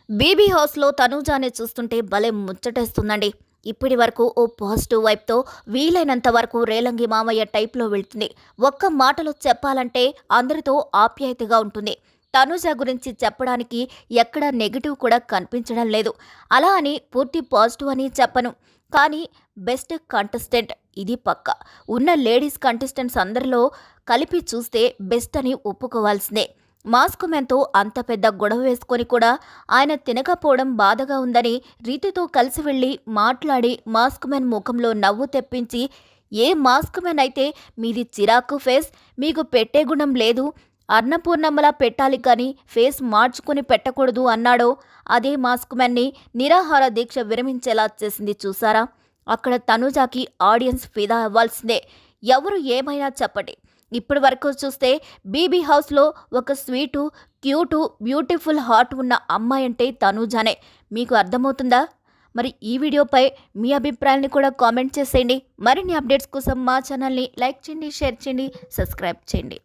BB హౌస్లో తనూజాని చూస్తుంటే భలే ముచ్చటేస్తుందండి. ఇప్పటి వరకు ఓ పాజిటివ్ వైపుతో వీలైనంత వరకు రేలంగి మామయ్య టైప్లో వెళ్తుంది. ఒక్క మాటలో చెప్పాలంటే అందరితో ఆప్యాయతగా ఉంటుంది. తనూజ గురించి చెప్పడానికి ఎక్కడా నెగిటివ్ కూడా కనిపించడం లేదు. అలా అని పూర్తి పాజిటివ్ అని చెప్పను. కానీ బెస్ట్ కంటెస్టెంట్ ఇది పక్క. ఉన్న లేడీస్ కంటెస్టెంట్స్ అందరిలో కలిపి చూస్తే బెస్ట్ అని ఒప్పుకోవాల్సిందే. మాస్క్ మ్యాన్తో అంత పెద్ద గొడవ వేసుకొని కూడా ఆయన తినకపోవడం బాధగా ఉందని రీతితో కలిసి వెళ్ళి మాట్లాడి మాస్క్ మ్యాన్ ముఖంలో నవ్వు తెప్పించి, ఏ మాస్క్ మ్యాన్ అయితే మీది చిరాకు ఫేస్, మీకు పెట్టే గుణం లేదు, అన్నపూర్ణమ్మలా పెట్టాలి కానీ ఫేస్ మార్చుకొని పెట్టకూడదు అన్నాడో అదే మాస్క్ మ్యాన్ని నిరాహార దీక్ష విరమించేలా చేసింది చూసారా. అక్కడ తనూజాకి ఆడియన్స్ ఫిదా అవ్వాల్సిందే. ఎవరు ఏమైనా చెప్పండి. ఇప్పటి వరకు చూస్తే బీబీ హౌస్లో ఒక స్వీటు, క్యూటు, బ్యూటిఫుల్ హార్ట్ ఉన్న అమ్మాయి అంటే తనూజానే. మీకు అర్థమవుతుందా? మరి ఈ వీడియోపై మీ అభిప్రాయాన్ని కూడా కామెంట్ చేసేయండి. మరిన్ని అప్డేట్స్ కోసం మా ఛానల్ని లైక్ చేయండి, షేర్ చేయండి, సబ్స్క్రైబ్ చేయండి.